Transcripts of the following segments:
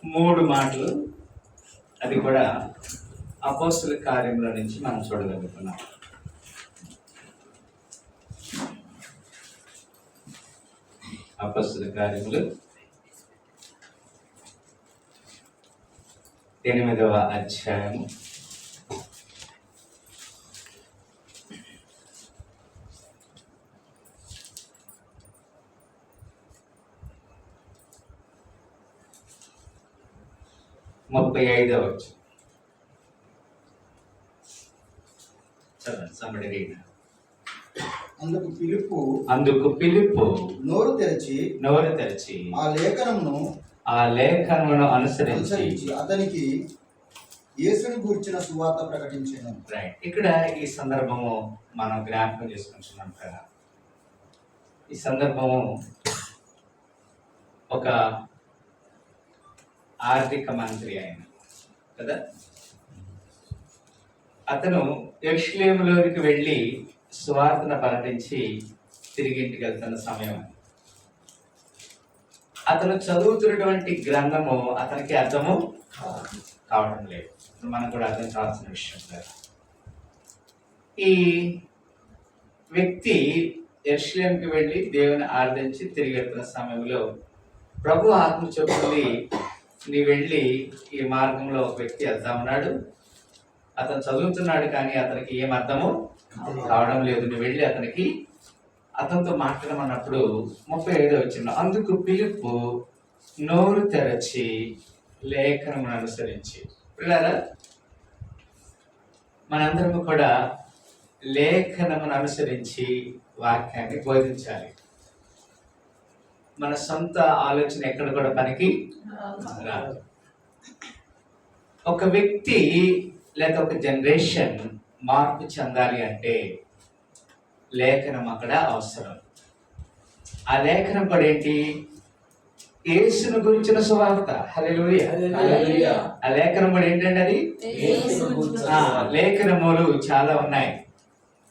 3 మాటలు, అది కూడా అపోస్తుల కార్యముల నుంచి మనం చూడగలుగుతున్నాం. అపోస్తుల కార్యములు 8వ అధ్యాయము 35వ వచనం. చదవండి, somebody read. అందుకు ఫిలిప్పు నోరు తెరచి ఆ లేఖనమును అనుసరించి అతనికి యేసుని గూర్చిన సువార్త ప్రకటించెను. రైట్, ఇక్కడ ఈ సందర్భము మనం జ్ఞాపకం చేసుకుంటున్నాం కదా. ఈ సందర్భము ఒక ఆర్థిక మంత్రి ఆయన కదా. అతను యెరూషలేములోనికి వెళ్ళి సువార్తను ప్రకటించి తిరిగి ఇంటికి వెళ్తున్న సమయం. అతను చదువుతున్నటువంటి గ్రంథము అతనికి అర్థము కావడం లేదు. మనం కూడా అర్థం కావాల్సిన విషయం కదా. ఈ వ్యక్తి యెరూషలేముకి వెళ్ళి దేవుని ఆరాధించి తిరిగి వెళ్తున్న సమయంలో ప్రభు ఆత్మ చెప్తుంది, నీ వెళ్ళి ఈ మార్గంలో ఒక వ్యక్తి వెళ్తా ఉన్నాడు, అతను చదువుతున్నాడు కానీ అతనికి ఏం అర్థము కావడం లేదు, నువ్వు వెళ్ళి అతనితో మాట్లాడమన్నప్పుడు 35వ వచనం, అందుకు ఫిలిప్పు నోరు తెరచి లేఖనమును అనుసరించి. పిల్లరా, మనందరము కూడా లేఖనమును అనుసరించి వాక్యాన్ని బోధించాలి. మన సొంత ఆలోచన ఎక్కడ కూడా పనికి రాదు. ఒక వ్యక్తి లేదా ఒక జనరేషన్ మార్పు చెందాలి అంటే లేఖనం అక్కడ అవసరం. ఆ లేఖనం కూడా ఏంటి? యేసును గురించిన సువార్త. హల్లెలూయా. ఆ లేఖనం కూడా ఏంటంటే అది లేఖనములు చాలా ఉన్నాయి.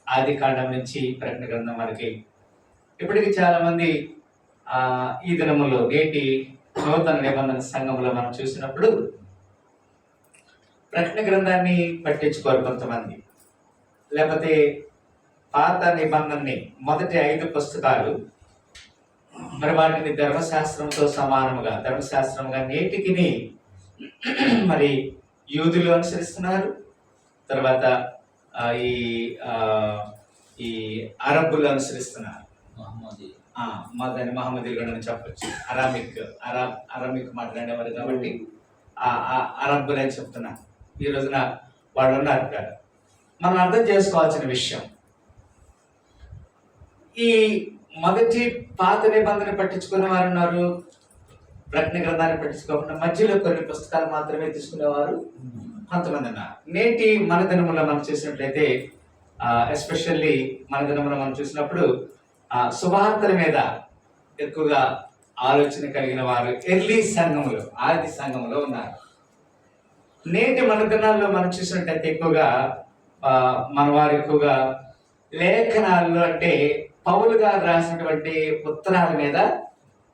ఆది కాండం నుంచి ప్రకటన గ్రంథం వరకు. ఇప్పటికీ చాలా మంది ఈ దినములో నేటి నూతన నిబంధన సంఘంలో మనం చూసినప్పుడు ప్రకటన గ్రంథాన్ని పట్టించుకోరు కొంతమంది, లేకపోతే పాత నిబంధనని మొదటి 5 పుస్తకాలు మరి వాటిని ధర్మశాస్త్రంతో ధర్మశాస్త్రంగా నేటికి మరి యూదులు అనుసరిస్తున్నారు. తర్వాత ఈ అరబ్బులు అనుసరిస్తున్నారు. మహమ్మదీలు కూడా చెప్పచ్చు. అరామిక్ మాట్లాడేవారు కాబట్టి అరబ్బులు అని చెప్తున్నారు. ఈ రోజున వాళ్ళు ఉన్నారు కదా. మనం అర్థం చేసుకోవాల్సిన విషయం, ఈ మొదటి పాత నిబంధన పట్టించుకునే వారు ఉన్నారు, ప్రకటన గ్రంథాన్ని పట్టించుకోకుండా మధ్యలో కొన్ని పుస్తకాలు మాత్రమే తీసుకునేవారు కొంతమంది ఉన్నారు. నేటి మన దినములో మనం చూసినట్లయితే ఎస్పెషల్లీ మన దినములో మనం చూసినప్పుడు సువార్తల మీద ఎక్కువగా ఆలోచన కలిగిన వారు ఎర్లీ సంఘములు, ఆది సంఘములో ఉన్నారు. నేటి మన దినాల్లో మనం చూసినట్టయితే ఎక్కువగా మన వారు ఎక్కువగా లేఖనాల్లో అంటే పౌలు గారు రాసినటువంటి ఉత్తరాల మీద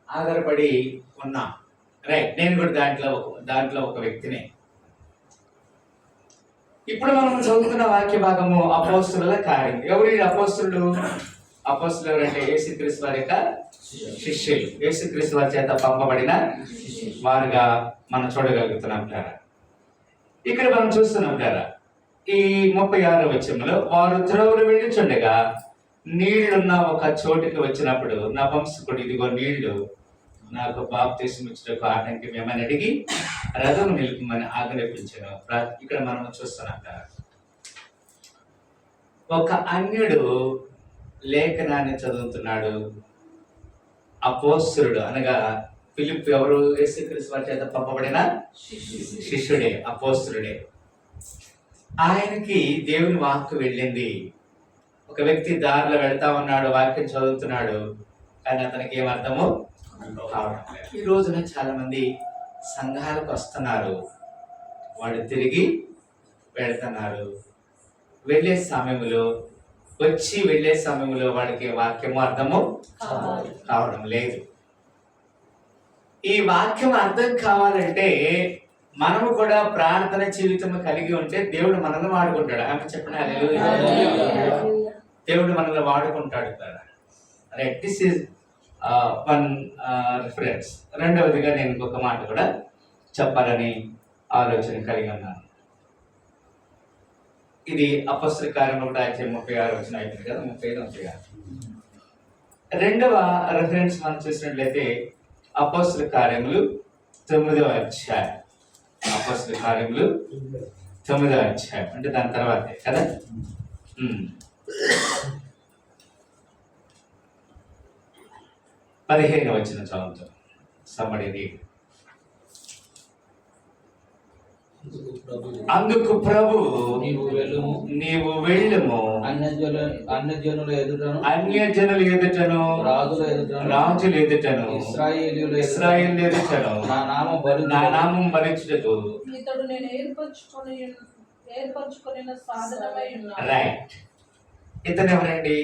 ఆధారపడి ఉన్నాం. రైట్, నేను కూడా దాంట్లో ఒక వ్యక్తినే. ఇప్పుడు మనం చదువుతున్న వాక్య భాగము అపోస్తుల కార్యం. ఎవరు అపోస్తులు? అపోస్తులు ఎవరంటే యేసుక్రీస్తు వారి యొక్క శిష్యులు, యేసుక్రీస్తు వారి చేత పంపబడిన వారుగా మనం చూడగలుగుతున్నాం కదా. ఇక్కడ మనం చూస్తున్నాం కదా, ఈ 36వ వచనంలో, వారు త్రోవలు వెళ్ళిచుండగా నీళ్లున్న ఒక చోటికి వచ్చినప్పుడు నపుంసకుడు, ఇదిగో నీళ్లు, నాకు బాప్తిస్మం ఇచ్చుటకు ఆటంకమేమని అడిగి రథం నిలుపమని ఆజ్ఞాపించాను. ఇక్కడ మనం చూస్తున్నాం కదా, ఒక అన్యుడు లేఖనాన్ని చదువుతున్నాడు. అపోస్తులుడు అనగా ఫిలిప్ ఎవరు? యేసుక్రీస్తు వారి చేత పంపబడిన శిష్యుడే, అపోస్తులుడే. ఆయనకి దేవుని వాక్కు వెళ్ళింది. ఒక వ్యక్తి దారిలో వెళ్తా ఉన్నాడు, వాక్యం చదువుతున్నాడు, కానీ అతనికి ఏమర్థము కావడం లేదు. ఈ రోజున చాలా మంది సంఘాలకు వస్తున్నారు, వాడు తిరిగి వెళ్తున్నారు. వెళ్ళే సమయంలో వాడికి వాక్యము అర్థము కావడం లేదు. ఈ వాక్యం అర్థం కావాలంటే మనము కూడా ప్రార్థన జీవితం కలిగి ఉంటే దేవుడు మనల్ని వాడుకుంటాడు. ఆమె చెప్పండి హల్లెలూయా. దేవుడు మనల్ని వాడుకుంటాడు కదా. Right, this is one reference. రెండవదిగా నేను ఇంకొక మాట కూడా చెప్పాలని ఆలోచన కలిగి ఉన్నాను. ఇది అపొస్తలుల కార్యములు 1:36 అయిపోయింది కదా, 35-36. రెండవ రిఫరెన్స్ మనం చూసినట్లయితే అపొస్తలుల కార్యములు 9వ అధ్యాయం. అపొస్తలుల కార్యములు 9వ అధ్యాయం అంటే దాని తర్వాతే కదా. 15వ వచనం చదువుతాం. somebody read. అందుకు ప్రభు నీవు వెళ్ళుము అన్యజనుల ఎదుటను రాజుల ఎదుటను ఇశ్రాయేలు ఎదుటను నా నామం భరించుటకు. రైట్, ఇతను ఎవరండి?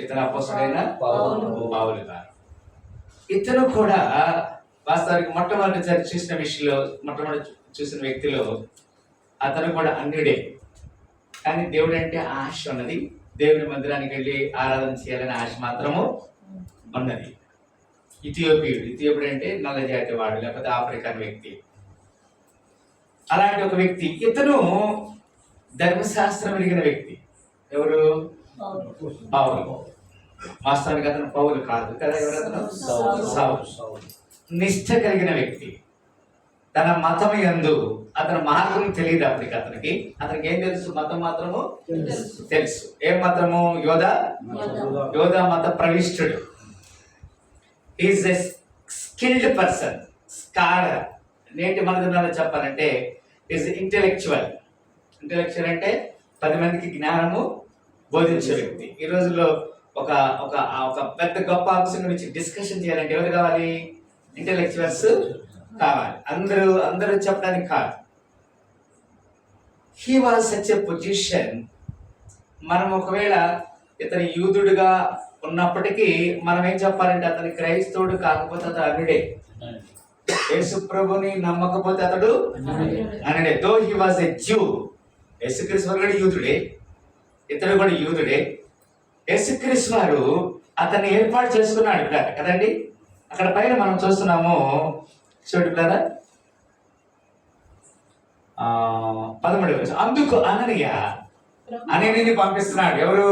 ఇతను అపోస్తలుడైన పౌలు గారు. ఇతను కూడా వాస్తవానికి మొట్టమొదటి చూసిన వ్యక్తిలో అతను కూడా అన్యుడే. కానీ దేవుడు అంటే ఆశ ఉన్నది. దేవుని మందిరానికి వెళ్ళి ఆరాధన చేయాలనే ఆశ మాత్రము ఉన్నది. ఇథియోపియుడు అంటే నల్ల జాతి వాడు, లేకపోతే ఆఫ్రికన్ వ్యక్తి. అలాంటి ఒక వ్యక్తి. ఇతను ధర్మశాస్త్రం ఎరిగిన వ్యక్తి. ఎవరు? పౌలు. వాస్తవానికి అతను పౌలు కాదు కదా. ఎవరతను? సౌలు. నిష్ఠ కలిగిన వ్యక్తి. తన మతం యందు అతని మార్గం తెలియదు. అతనికి ఏం తెలుసు? మతం మాత్రము తెలుసు. ఏం మతము? యోధా మత ప్రవిష్టుడు. Is a skilled person, scholar. నేటి మనలో చెప్పాలంటే ఈజ్ ఇంటెలెక్చువల్. ఇంటెలెక్చువల్ అంటే 10 మందికి జ్ఞానము బోధించే వ్యక్తి. ఈ రోజుల్లో ఒక ఒక ఒక పెద్ద గొప్ప అంశం గురించి డిస్కషన్ చేయాలంటే ఎవరు కావాలి? ఇంటెలెక్చువల్స్ కావాలి. అందరూ చెప్పడానికి కాదు. He was such a position. మనం ఒకవేళ ఇతను యూదుడుగా ఉన్నప్పటికీ మనం ఏం చెప్పాలంటే అతని క్రైస్తవుడు కాకపోతే అతడు అన్యుడే. యేసు ప్రభుని నమ్మకపోతే అతడు అన్యుడే. Though he was a జ్యూ. యేసుక్రీస్తు వారు కూడా యూదుడే, ఇతడు కూడా యూదుడే. యేసుక్రీస్తు వారు అతన్ని ఏర్పాటు చేసుకున్నాడు కదండి. అక్కడ పైన మనం చూస్తున్నాము, చూడండి. 13వ. అందుకు అననీయని పంపిస్తున్నాడు. ఎవరు?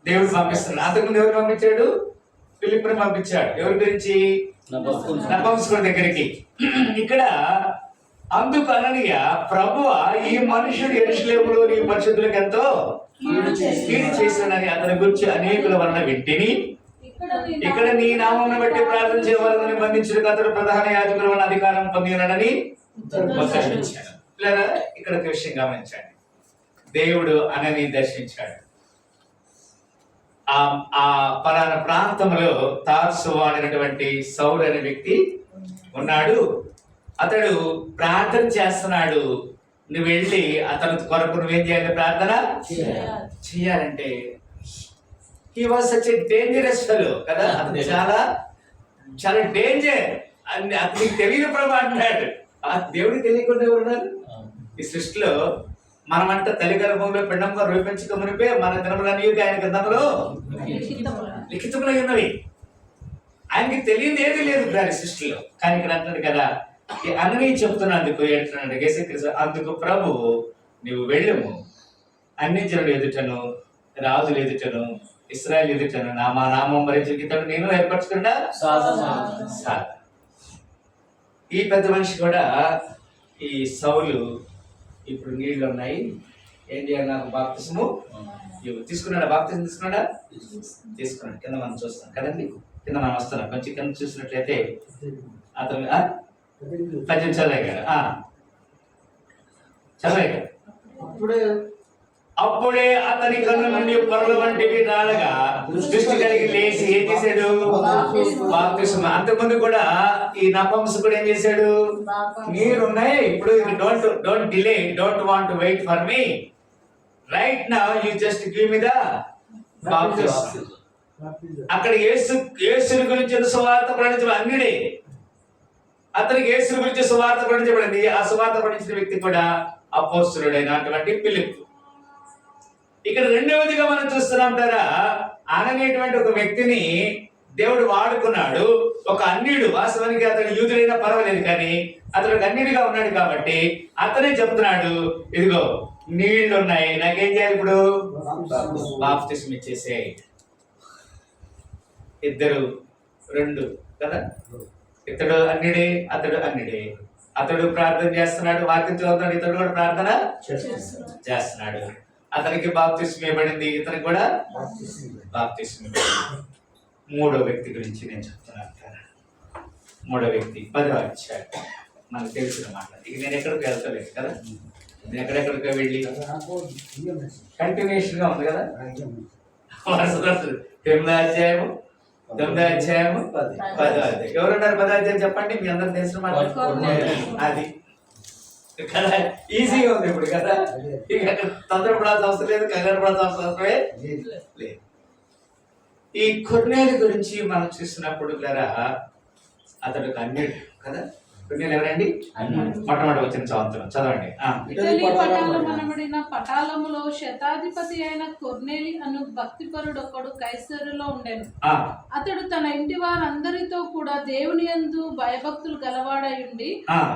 దేవుడు పంపిస్తున్నాడు. అంతకుముందు ఎవరు పంపించాడు? ఫిలిప్పుని పంపించాడు. ఎవరి గురించి? నపుంసకుడి దగ్గరికి. ఇక్కడ అందుకు అననీయ, ప్రభువా, ఈ మనుషుడు యెరూషలేములో నీ పరిశుద్ధులకు ఎంతో కీడు చేశానని అతని గురించి అనేకుల వలన వింటిని, ఇక్కడ నీ నామమును బట్టి ప్రార్థన చేయవాలని బంధించుటకు అతడు ప్రధాన యాజకుల వలన అధికారం పొందినాడని ఉద్ఘాటించాడు. లేదా ఇక్కడ ఒక విషయం గమనించండి. దేవుడు అనని దర్శించాడు. ఆ పలానా ప్రాంతంలో తార్సు వాడినటువంటి సౌలు అనే వ్యక్తి ఉన్నాడు. అతడు ప్రార్థన చేస్తున్నాడు. నువ్వు వెళ్ళి అతని కొరకు నువ్వేం చేయాలి? ప్రార్థన చేయాలంటే he was such a dangerous fellow కదా. అతను చాలా చాలా డేంజర్. అతనికి తెలియదు ప్రభు అంటాడు. ఆ దేవుడికి తెలియకుండా ఎవరున్నారు ఈ సృష్టిలో? మనమంట తల్లి గర్భంలో పిండంగా రూపించకమునిపే మన దినములన్నీ ఆయన గ్రంథంలో లిఖితములై ఉన్నవి. ఆయనకి తెలియదు ఏది లేదు దాని సృష్టిలో. కానీ ఇక్కడ అంటున్నాడు కదా, అన్నీ చెప్తున్నందుకు ఏంటన్నాడు యేసుక్రీస్తు, అందుకు ప్రభు నువ్వు వెళ్ళము, అన్ని జనులు ఎదుటను రాజులు ఎదుటను ఇశ్రాయేలు ఎదుటను మా నామం భరించు నేను ఏర్పరచుకున్నా. ఈ పెద్ద మనిషి కూడా, ఈ సౌలు, ఇప్పుడు నీళ్ళు ఉన్నాయి, ఏం చేయాలి? నాకు బాప్తిసము తీసుకున్నాడా? బాప్తిసం తీసుకున్నాడా? తీసుకున్నాడు. కింద మనం చూస్తాం కదండి. కింద మనం వస్తున్నాం. కొంచెం కింద చూసినట్లయితే అతను 10 చదివాడు. చదివాడు. అప్పుడే అతని కన్ను నుండి పొరల వంటివి రాలగా దృష్టి కలిగి లేచి ఏం చేశాడు? బాప్తిసం. అంతకుముందు కూడా ఈ నపుంసకుడు ఏం చేశాడు? మీరున్నాయి ఇప్పుడు, don't delay, don't want wait for me, right now you just give me the బాప్తిసం. అక్కడ యేసుని గురించి సువార్త ప్రకటించడం అన్యుడే. అతనికి యేసుని గురించి సువార్త ప్రకటించబడింది. ఆ సువార్త ప్రకటించిన వ్యక్తి కూడా అపోస్తలుడైనటువంటి ఫిలిప్పు. ఇక్కడ రెండవదిగా మనం చూస్తున్నాంటారా, అననేటువంటి ఒక వ్యక్తిని దేవుడు వాడుకున్నాడు. ఒక అన్యుడు, వాస్తవానికి అతడు యూదుడైనా పర్వాలేదు, కానీ అతడు అన్యుడిగా ఉన్నాడు కాబట్టి అతనే చెప్తున్నాడు, ఇదిగో నీళ్లు ఉన్నాయి, నాకేం చేయాలి ఇప్పుడు? బాప్తిస్మం ఇచ్చేసేయ్. ఇద్దరు రెండు కదా, ఇతడు అన్యుడే, అతడు అన్యుడే. అతడు ప్రార్థన చేస్తున్నాడు, వాక్యం చదువుతున్నాడు, ఇతడు కూడా ప్రార్థన చేస్తున్నాడు. అతనికి బాప్తిస్మం ఇవ్వబడింది, ఇతనికి కూడా బాప్తిస్మం ఇవ్వబడింది. మూడో వ్యక్తి గురించి నేను చెప్తున్నాను కదా. మూడో వ్యక్తి 10వ అధ్యాయం, మనకు తెలిసిన మాట. ఇక నేను ఎక్కడికి వెళ్తలేదు కదా, నేను ఎక్కడెక్కడికో వెళ్ళి కంటిన్యూషన్ గా ఉంది కదా. 8వ అధ్యాయము, 9వ అధ్యాయము, 10వ అధ్యాయం. ఎవరున్నారు 10వ అధ్యాయం చెప్పండి, మీ అందరు తెలిసిన మాట అది కదా. ఈజీగా ఉంది ఇప్పుడు కదా. ఇక తొందరపడాల్సిన అవసరం లేదు, కంగారు పడాల్సిన అవసరమే లేదు. ఈ కొర్నేలు గురించి మనం చూసినప్పుడు అతడు అన్యుడు కదా. కొర్నేలు ఎవరండి? మొట్టమొదటి వచ్చిన సంవత్సరం చదవండి. ఇటలీ పటాలమనబడిన పటాలములో శతాధిపతి అయిన కొర్నేలి అను భక్తిపరుడు ఒకడు కైసరులో ఉండెను. అతడు తన ఇంటి వారందరితో కూడా దేవుని యందు భయభక్తులు గలవాడై ఉండి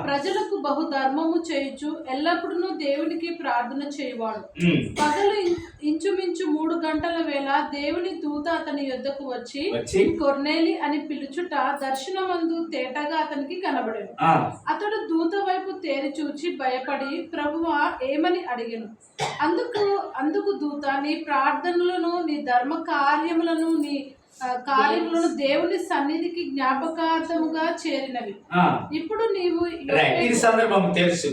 ప్రజలకు బహు ధర్మము చేయుచు ఎల్లప్పుడూ దేవునికి ప్రార్థన చేయువాడు. పగలు ఇంచుమించు 3 గంటల వేళ దేవుని దూత అతని యొద్దకు వచ్చి కొర్నేలి అని పిలుచుట దర్శనమందు తేటగా అతనికి కనబడెను. అతడు దూత వైపు తేరి చూచి భయపడి, ప్రభువా ఏమని అడిగెను. అందుకు దూత, నీ ప్రార్థనలను, నీ ధర్మ కార్యములను, నీ కార్యములను దేవుని సన్నిధికి జ్ఞాపకార్థముగా చేరినవి. ఇప్పుడు నీవు ఈ సందర్భం తెలుసు,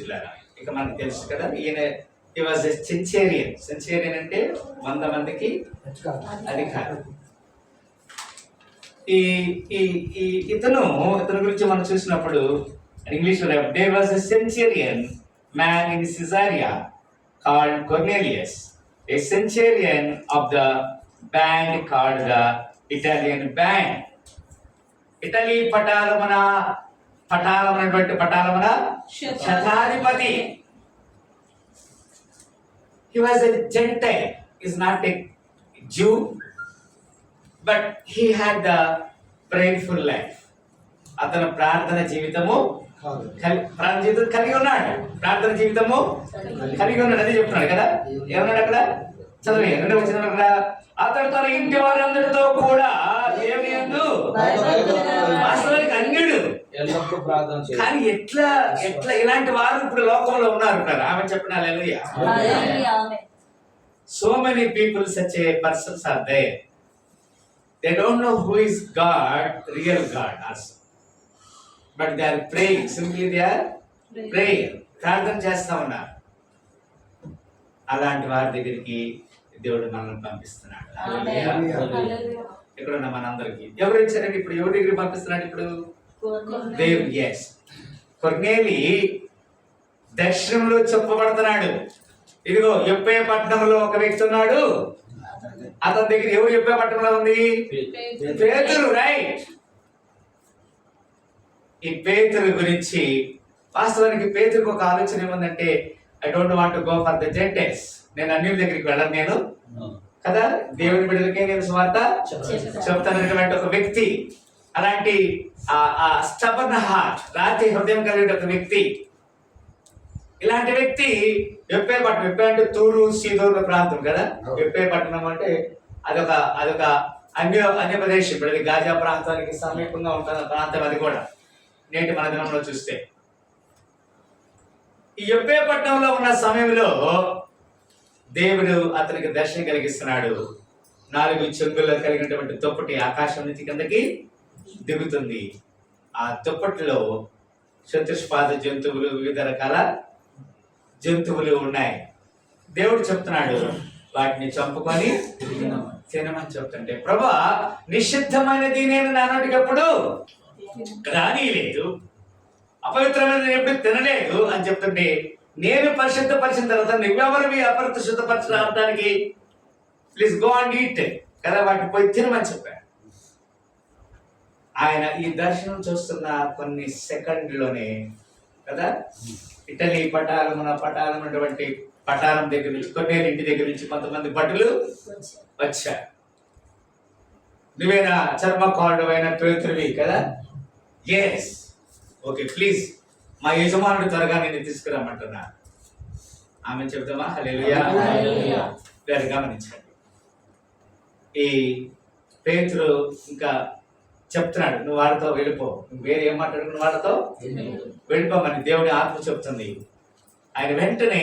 ఇక మనకు తెలుసు కదా. ఈయన సెంచేరియన్ అంటే 100 మందికి అధికారం. ఇతను గురించి మనం చూసినప్పుడు ఇంగ్లీష్ లో there was a centurion man in Caesarea called Cornelius, a centurion of the band called the Italian band. Italy పటాలమున శతాధిపతి. He was a Gentile, is not a Jew, but he had the prayerful life. అతను ప్రార్థన జీవితము కలిగి ఉన్నాడు. ప్రార్థన జీవితము కలిగి ఉన్నాడు, అదే చెప్తున్నాడు కదా. ఏమన్నాడు అక్కడ? చదవండి, 2వ వచనం అక్కడ. అతడు తన ఇంటి వారందరితో కూడా దేవుని యందు వాస్తవానికి అన్యుడు, కానీ ఎట్లా ఇలాంటి వారు ఇప్పుడు లోకంలో ఉన్నారు కదా. ఆమె చెప్పిన హల్లెలూయా. So many people, such a persons are there. They don't know who is God, real God also. But they are praying. Simply they are praying. ప్రార్థన చేస్తా ఉన్నారు. అలాంటి వారి దగ్గరికి దేవుడు మనల్ని పంపిస్తున్నాడు. ఇక్కడ ఉన్న మనందరికి ఎవరు ఇచ్చారండి? ఇప్పుడు ఎవరి దగ్గరికి పంపిస్తున్నాడు? ఇప్పుడు దేవుడు. ఎస్, కొర్నేలి దర్శనంలో చెప్పబడుతున్నాడు. ఇదిగో యొప్పే పట్టణంలో ఒక వ్యక్తి ఉన్నాడు. అతని దగ్గర ఎవరు యొప్పే పట్టణంలో ఉంది? పేతురు. రైట్. ఈ పేతురు గురించి వాస్తవానికి పేతురుకు ఒక ఆలోచన ఏముందంటే, I don't want to go for the Gentiles. నేను అన్యుల దగ్గరికి వెళ్ళను నేను కదా, దేవుని బిడ్డలకే నేను సువార్త చెప్తానటువంటి ఒక వ్యక్తి. అలాంటి స్టబర్న్ హార్ట్, రాతి హృదయం కలిగిన ఒక వ్యక్తి. ఇలాంటి వ్యక్తి యొప్పే పట్టణం, యొప్పే అంటే తూరు సీదోను ప్రాంతం కదా. యొప్పే పట్టణం అంటే అదొక అన్య ప్రదేశం. ఇప్పుడు అది గాజా ప్రాంతానికి సమీపంగా ఉంటుంది ప్రాంతం. అది కూడా నేటి మన దినంలో చూస్తే ఈ యొప్పే పట్టణంలో ఉన్న సమయంలో దేవుడు అతనికి దర్శనం కలిగిస్తున్నాడు. 4 చెంగుల్లో కలిగినటువంటి దుప్పటి ఆకాశం నుంచి కిందకి దిగుతుంది. ఆ దుప్పటిలో చతుష్పాద జంతువులు, వివిధ రకాల జంతువులు ఉన్నాయి. దేవుడు చెప్తున్నాడు వాటిని చంపుకొని తినమని చెప్తుంటే, ప్రభా నిషిద్ధమైనది నేను నా నోటికి ఎప్పుడు రానీయలేదు, అపవిత్రమైనది ఎప్పుడు తినలేదు అని చెప్తుంటే, నేను పరిశుద్ధపరిచిన తర్వాత నువ్వెవరివి అపరిశుద్ధపరచడానికి? ప్లీజ్ గో అండ్ ఈట్ కదా, వాటిని పోయి తినమని చెప్పాడు. ఆయన ఈ దర్శనం చూస్తున్న కొన్ని సెకండ్లోనే కదా ఇటలీ పటాలమైనటువంటి పటాలం దగ్గర నుంచి, కొన్నేళ్ళ ఇంటి దగ్గర నుంచి కొంతమంది భటులు వచ్చారు. నువ్వేనా చర్మకారుడు అయిన పేతురువి కదా? ఎస్, ఓకే, ప్లీజ్ మా యజమానుడు త్వరగా నేను తీసుకురమ్మంటున్నా. ఆమె చెప్తామా? హల్లెలూయా. గారు గమనించండి, ఈ పేతురు ఇంకా చెప్తున్నాడు, నువ్వు వాళ్ళతో వెళ్ళిపో, నువ్వు వేరే ఏం మాట్లాడుకున్న వాళ్ళతో వెళ్ళిపోమని దేవుని ఆత్మ చెప్తుంది. ఆయన వెంటనే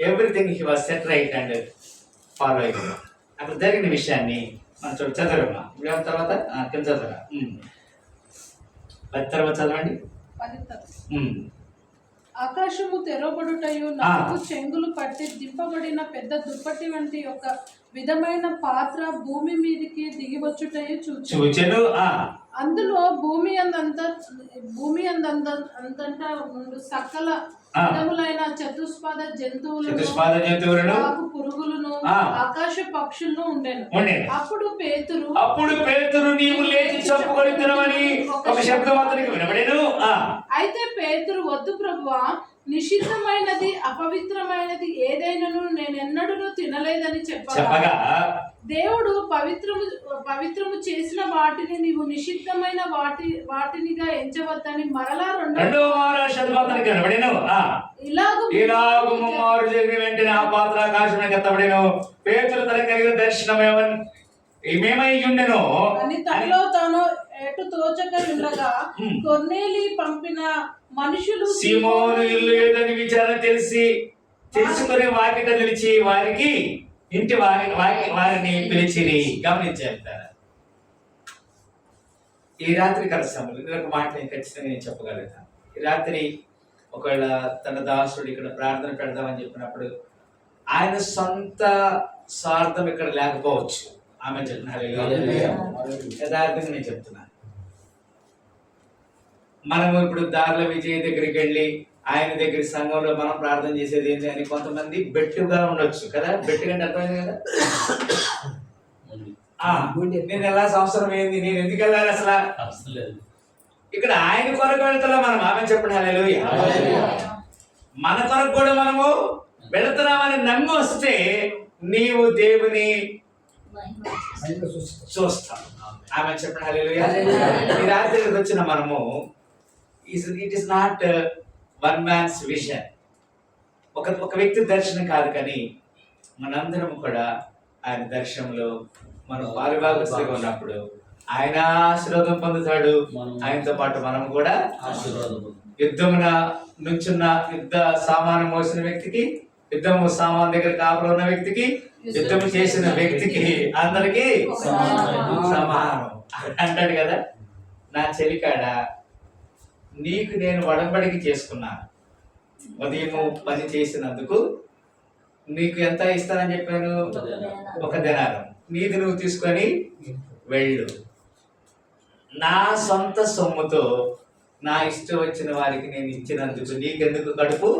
everything he was set right and follow అయ్యాడు. అక్కడ జరిగిన విషయాన్ని మనం చదవమ్మా. ఇప్పుడు తర్వాత కింద చదవరా, తర్వాత చదవండి. ఆకాశము తెరవబడుటయు, నాకు చెంగులు పట్టి దింపబడిన పెద్ద దుప్పటి వంటి ఒక విధమైన పాత్ర భూమి మీదకి దిగివచ్చుటయు చూచెను. అందులో భూమి అందంతా నుండి సకల విధములైన చతుష్పాద జంతువులను, పురుగులను, ఆకాశ పక్షులను ఉండెను. అప్పుడు పేతురు నీవు లేచి చంపుకొని తినమని ఒక శబ్దం అతనికి వినబడెను. అయితే పేతురు, వద్దు ప్రభువా, నిషిద్ధమైనది అపవిత్రమైనది ఏదైనాను నేనెన్నడూ తినలేదని చెప్పగా, దేవుడు పవిత్రము చేసిన వాటిని నీవు నిషిద్ధమైన వాటినిగా ఎంచవద్దని మరలా రెండో ఇలాగు ముమ్మారు జరిగిన వెంటనే ఆ పాత్ర ఆకాశమునకు ఎత్తబడెను. పేతురు తనకు కలిగిన దర్శనం ఏమేమై ఉండెనో అని తనలో తాను ఎటు తోచక ఉండగా, కొర్నేలి పంపిన మనుషులు సీమోను ఇల్లు ఏదని విచారణ తెలుసుకుని వాకిట నిలిచి వారికి ఇంటి వారిని పిలిచిరి. గమనించారు. ఈ రాత్రి కలసములు ఒక మాట నేను ఖచ్చితంగా నేను చెప్పగలుగుతాను. ఈ రాత్రి ఒకవేళ తన దాసుడు ఇక్కడ ప్రార్థన పెడదామని చెప్పినప్పుడు ఆయన సొంత స్వార్థం ఇక్కడ లేకపోవచ్చు. ఆమె చెప్తున్నారు, యథార్థంగా నేను చెప్తున్నాను. మనము ఇప్పుడు దార్ల విజయ్ దగ్గరికి వెళ్ళి ఆయన దగ్గర సంఘంలో మనం ప్రార్థన చేసేది ఏంటి అని కొంతమంది బెట్టుగా ఉండొచ్చు కదా. బెట్టు కంటే అర్థమైంది కదా. నేను ఎలా సంవత్సరం ఏంది, నేను ఎందుకు వెళ్ళాలి అసలు? ఇక్కడ ఆయన కొరకు వెళ్తున్నాం మనం. ఆమె చెప్పండి హల్లెలూయా. మన కొరకు కూడా మనము వెళుతున్నామని నమ్మి వస్తే నీవు దేవుని చూస్తావు. ఆమె చెప్పండి హల్లెలూయా. ఈ రాత్రికి వచ్చిన మనము it is not one man's vision, ఒక వ్యక్తి దర్శనం కాదు, కానీ మనందరం కూడా ఆయన దర్శనంలో మనం పాలుభాగస్తులుగా ఉన్నప్పుడు ఆయన ఆశీర్వాదం పొందుతాడు. ఆయనతో పాటు మనం కూడా యుద్ధమున నుంచున్న యుద్ధ సామాను మోసిన వ్యక్తికి, యుద్ధము సామాన్ దగ్గర కాపులు ఉన్న వ్యక్తికి, యుద్ధము చేసిన వ్యక్తికి అందరికి సమానం అంటాడు కదా. నా చెలికాడ నీకు నేను వడంబడికి చేసుకున్నాను. ఉదయము పని చేసినందుకు నీకు ఎంత ఇస్తానని చెప్పాను? 1 దినారం. నీది నువ్వు తీసుకొని వెళ్ళు. నా సొంత సొమ్ముతో నా ఇష్టం వచ్చిన వారికి నేను ఇచ్చినందుకు నీకెందుకు కడుపు?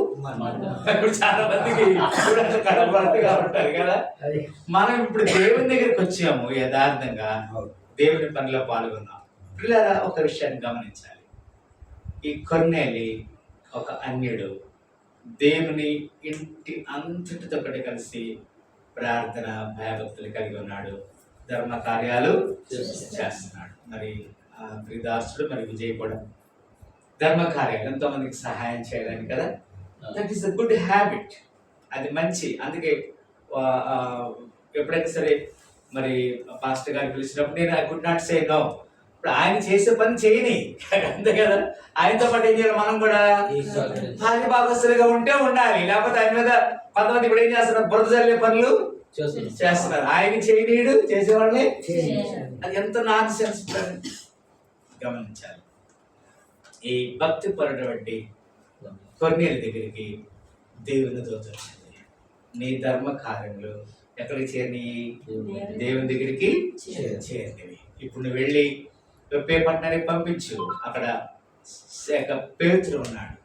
చాలా మందికి కడుపు అంతగా ఉంటారు కదా. మనం ఇప్పుడు దేవుని దగ్గరికి వచ్చాము, యథార్థంగా దేవుని పనిలో పాల్గొన్నాం. పిల్లరా, ఒక విషయాన్ని గమనించాలి. ఈ కొర్నేలి ఒక అన్యుడు దేవుని ఇంటి అంతటితో ఒకటి కలిసి ప్రార్థన భయభక్తులు కలిగి ఉన్నాడు, ధర్మ కార్యాలు చేస్తున్నాడు. మరి ప్రియదాసుడు మరి విజయ్ కూడా ధర్మ కార్యాలు ఎంతో మందికి సహాయం చేయడానికి కదా. That is a good habit, అది మంచి. అందుకే ఎప్పుడైనా సరే మరి పాస్టర్ గారు పిలిచినప్పుడు నేను I could not say no. ఇప్పుడు ఆయన చేసే పని చేయని అంతే కదా. ఆయనతో పాటు ఏం చేయాలి? మనం కూడా భార్య భాగస్తులుగా ఉంటే ఉండాలి. లేకపోతే ఆయన మీద కొంతమంది ఇప్పుడు ఏం చేస్తున్నారు? బురద జల్లే పనులు చేస్తున్నారు. ఆయన చేయనీయుడు, చేసేవాళ్ళని. అది ఎంత నాన్ సెన్స్ గమనించాలి. ఈ భక్తి పరుడవంటి కొర్నేలి దగ్గరికి దేవుని దూత వచ్చింది. నీ ధర్మ కార్యములు ఎక్కడికి చేరినవి? దేవుని దగ్గరికి చేరినవి. ఇప్పుడు నువ్వు వెళ్ళి వెప్పే పట్టణానికి పంపించు. అక్కడ పేతురు ఉన్నాడు,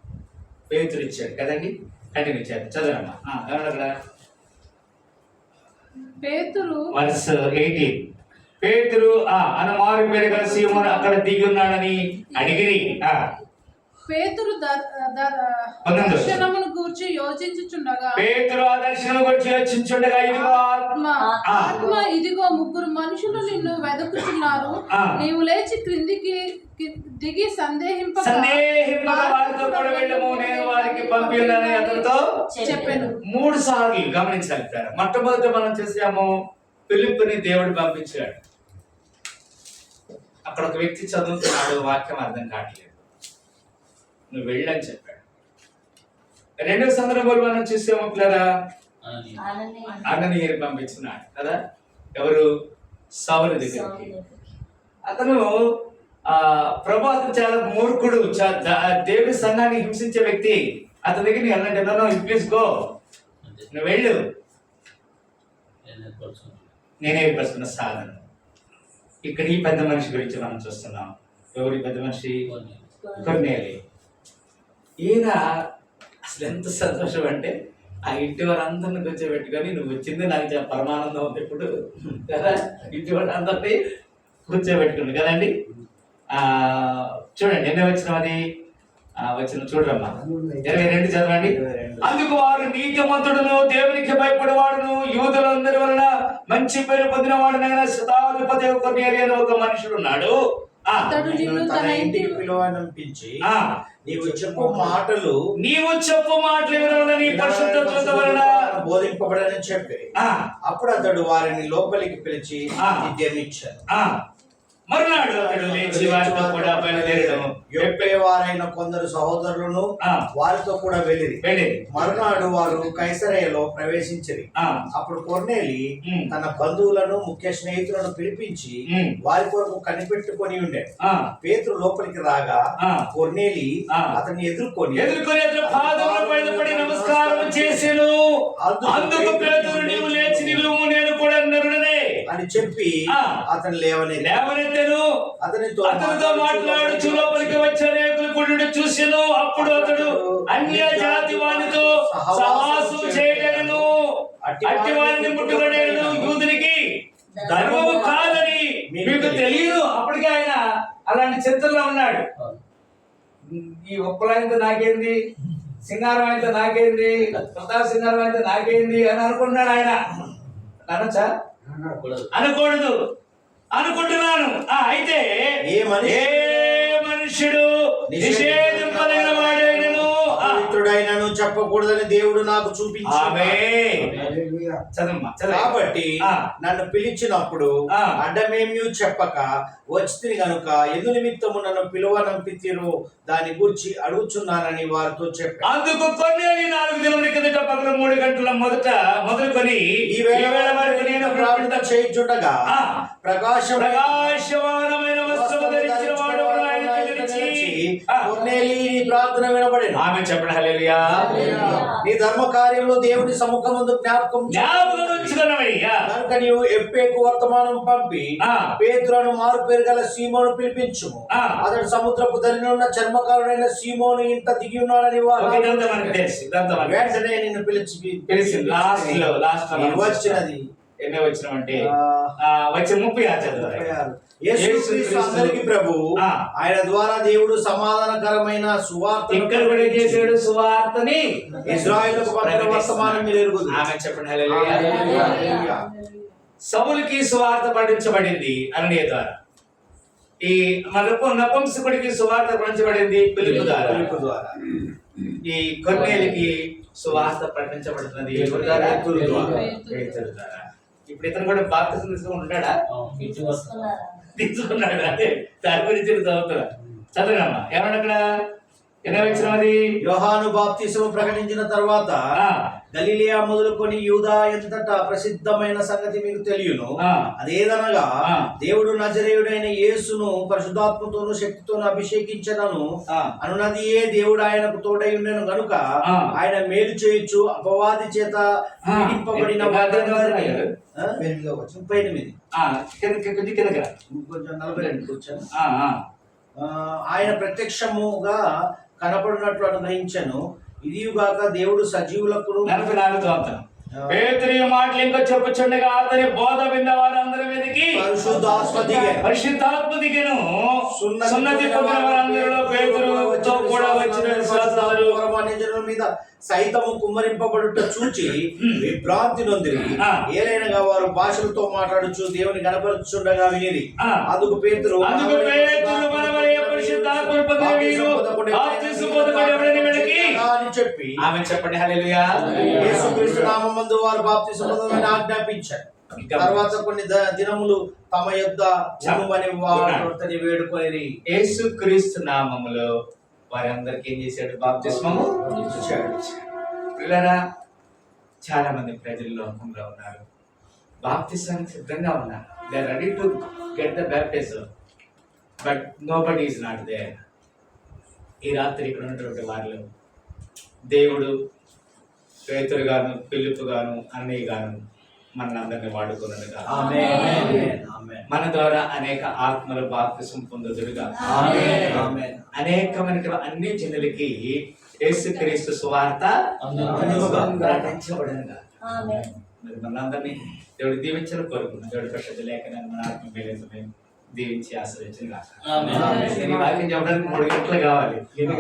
పేతురు ఇచ్చాడు కదండి. కంటిన్యూ చేద్దాం, చదవమ్మా. అక్కడ పేతురు వర్స్ 18. పేతురు అన్న మారు పేరు గల సీమోను అక్కడ దిగి ఉన్నాడని అడిగిరి. పేతురు దర్శనమును గూర్చి యోచించుచుండగా పేతురు ఆ దర్శనం గురించి యోచించుండగా ఇదిగో ఆత్మ ఇదిగో ముగ్గురు మనుషులు నిన్ను వెతుకుతున్నారు, నీవు లేచి క్రిందికి దిగి సందేహింపక వారితో కూడా వెళ్ళము, నేను వారికి పంపి ఉన్నానని అతనితో చెప్పాను. 3 సార్లు గమనించాలి. మొట్టమొదట మనం చేసాము, ఫిలిప్పుని దేవుడు పంపించాడు. అక్కడ ఒక వ్యక్తి చదువుతున్నాడు, వాక్యం అర్థం కావట్లేదు, నువ్వు వెళ్ళని చెప్పాడు. 2వ సందర్భంలో మనం చూసాము పిల్లరా, అననీయుని పంపించున్నాడు కదా. ఎవరు? సౌలు దగ్గరికి. అతను ప్రభు అతను చాలా మూర్ఖుడు, దేవుడి సంఘాన్ని హింసించే వ్యక్తి. అతని దగ్గర నీ వెళ్ళంటే ప్లీజ్ గో, నువ్వు వెళ్ళు, నేనే ఏర్పరుచుకున్న సాధన. ఇక్కడ ఈ పెద్ద మనిషి గురించి మనం చూస్తున్నాం. ఎవరి పెద్ద మనిషి? కొర్నేలి. ఈయన అసలు ఎంత సంతోషం అంటే, ఆ ఇంటి వారందరిని కూర్చోబెట్టుకొని, నువ్వు వచ్చింది నాకు చాలా పరమానందం ఉంది ఇప్పుడు కదా, ఇంటి వారందరినీ కూర్చోబెట్టుకుంది కదండి. చూడండి ఎన్నో వచ్చిన అది వచ్చిన చూడరమ్మా, 22 చదవండి. అందుకు వారు నీతిమంతుడును దేవునికి భయపడేవాడును యూదులందరి వలన మంచి పేరు పొందిన వాడునైనా శతాధిపతి కొర్నేలి అని ఒక మనుషుడు ఉన్నాడు. తన ఇంటికి పిలువనంపించి నీవు చెప్పు మాటలు వినాలని పరిశుద్ధ దూత వలన బోధింపబడని చెప్పి అప్పుడు అతడు వారిని లోపలికి పిలిచి విద్యనిచ్చాడు. మరునాడు అతడు లేచి వారితో కూడా బయలుదేరడం. వారైన కొందరు సహోదరులను వారితో కూడా వెళ్ళిరి. మరునాడు వారు కైసరయలో ప్రవేశించిరి. అప్పుడు కొర్నేలి తన బంధువులను ముఖ్య స్నేహితులను పిలిపించి వారి కొరకు కనిపెట్టుకొని ఉండే. పేతురు లోపలికి రాగా కొర్నేలి అతన్ని ఎదుర్కొని పాదములపై నమస్కారం చేసెను. అందుకు పేతురు, నీవు లేచి నిలువు, నేను కూడా నరుడనే అని చెప్పి అతను లేవనెత్తెను. అతనితో మాట్లాడుచు లోపలికి వచ్చే అనేకులు గుడ్డు చూసెను. అప్పుడు అతడు అన్య జాతి వానితో సహవాసం చేయగలను, అట్టి వారిని ముట్టుకొనేను, యూదునికి ధర్మము కాదని మీకు తెలియదు. అప్పటికే ఆయన అలాంటి చింతల్లో ఉన్నాడు. ఈ ఒక్కలైతే నాకేంది, సింగారం అయితే నాకేంది, ప్రతాప్ సింగారం అయితే నాకేంది అని అనుకున్నాడు ఆయన. అనొచ్చా? అనకూడదు అనుకుంటున్నాను. అయితే ఏ మనుష్యుడు నిషేధింపదగిన వాడైనను పవిత్రుడైనను చెప్పకూడదని దేవుడు నాకు చూపించాడు. కాబట్టి నన్ను పిలిచినప్పుడు అడ్డమేమీ చెప్పక వచ్చింది గనుక ఎందు నిమిత్తము నన్ను పిలువనంపితిరు దాని గురించి అడుగుచున్నానని వారితో చెప్పాను. అందుకు కొర్నేలి 4 దినముల కిందట పగలు 3 గంటల మొదలుకొని ఈ వేళ వరకు నేను ప్రార్థన చేయుచుండగా ప్రకాశమానమైన వస్త్రము ధరించిన వాడు కొర్నేలి ప్రార్థన వినబడేను. ఆమె చెప్పండి హల్లెలూయా. నీ ధర్మ కార్యంలో దేవుని సముఖమందు జ్ఞాపకం కనుక నీవు ఎప్పేకు వర్తమానం పంపి పేతురును మారు పేరు గల సీమోను పిలిపించుము. అతడు సముద్రపు ధరిన ఉన్న చర్మకారుడైన సీమోను ఇంత దిగి ఉన్నాడని వెంటనే నిన్ను పిలిచి వచ్చినది. ఎన్నో వచ్చినామంటే వచ్చే 36 యేసుక్రీస్తు అందరికీ ప్రభు, ఆయన ద్వారా దేవుడు సమాధానకరమైన సువార్త చేశాడు. సువార్తని ఇశ్రాయేలుకు పంపిన వర్తమానం మీరు ఎరుగుదురు. ఆమె చెప్పండి హల్లెలూయా. సౌలుకి సువార్త పఠించబడింది అననీయ ద్వారా. ఈ నపుంసకుడికి సువార్త పఠించబడింది ఫిలిప్పు ద్వారా. ఈ కొర్నేలికి సువార్త పఠించబడుతున్నది పేతురు ద్వారా. ఇప్పుడు ఇతను కూడా బాప్తిసం తీసుకుంటున్నాడా? తీసుకున్నాడు. అదే దాని గురించి చదువుతున్నా. చదవమ్మా ఏమన్నా అక్కడ యోహాను బాప్తిసము ప్రకటించిన తర్వాత గలిలియా మొదలుకొని యూదా ఎంతటా ప్రసిద్ధమైన సంగతి మీకు తెలియను. అదేదనగా దేవుడు నజరేయుడైన యేసును పరిశుద్ధాత్మతోను శక్తితోను అభిషేకించదను అనున్నది ఏ దేవుడు ఆయనకు తోడై ఉండెను గనుక ఆయన మేలు చేయొచ్చు అపవాది చేత పీడింపబడిన 42 ఆయన ప్రత్యక్షముగా కనపడినట్లు అనుగ్రహించను. ఇదిగాక దేవుడు సజీవులకు పేతురు ఈ మాటలు ఇంకా చెప్పుచుండగా అతని బోధ విన్న వారందరి మీదకి పరిశుద్ధాత్మ దిగెను. సున్నతి పొందిన వారందరిలో పేతురుతో కూడా వచ్చిన విశ్వాసాలు జనుల మీద సైతము కుమ్మరింపబడుట చూచి విభ్రాంతి నొందిరి. ఏలైనగా వారు భాషలతో మాట్లాడుచు దేవుని కనపరుచుండగా వినిరి. అందుకు పేతురు అని చెప్పి ఆమె చెప్పండి హల్లెలూయా. యేసుక్రీస్తు నామమందు వారు బాప్తిసము పొందమని ఆజ్ఞాపించారు. తర్వాత కొన్ని దినములు తమ యొద్ద చనుమని వారిని వేడుకొని యేసుక్రీస్తు నామములో వారందరికీ ఏం చేశాడు? బాప్తిస్మము ఇచ్చాడు. పిల్లరా, చాలా మంది ప్రజలు లోకంలో ఉన్నారు, బాప్తిస్మానికి సిద్ధంగా ఉన్నారు. They are ready to get the baptism, but nobody is not there. ఈ రాత్రి ఇక్కడ ఉన్నటువంటి వారిలో దేవుడు పేతురు గాను, ఫిలిప్పు గాను, అన్నయ్య గాను మనందరినీ వాడుకున్నట్టుగా మన ద్వారా అనేక ఆత్మలు బాప్తిసం పొందుదురుగా అనేకమైన అన్ని జనులకి యేసుక్రీస్తు సువార్త ప్రకటించబడునుగా. మరి మనందరినీ దేవుడు దీవించాలని కోరుకున్నాం. దేవుడి పరిశుద్ధ లేఖనాన్ని మన ఆత్మ మేలు దీవించి ఆశ్రయించిన వాక్యం చెప్పడానికి 3 గంటలు కావాలి.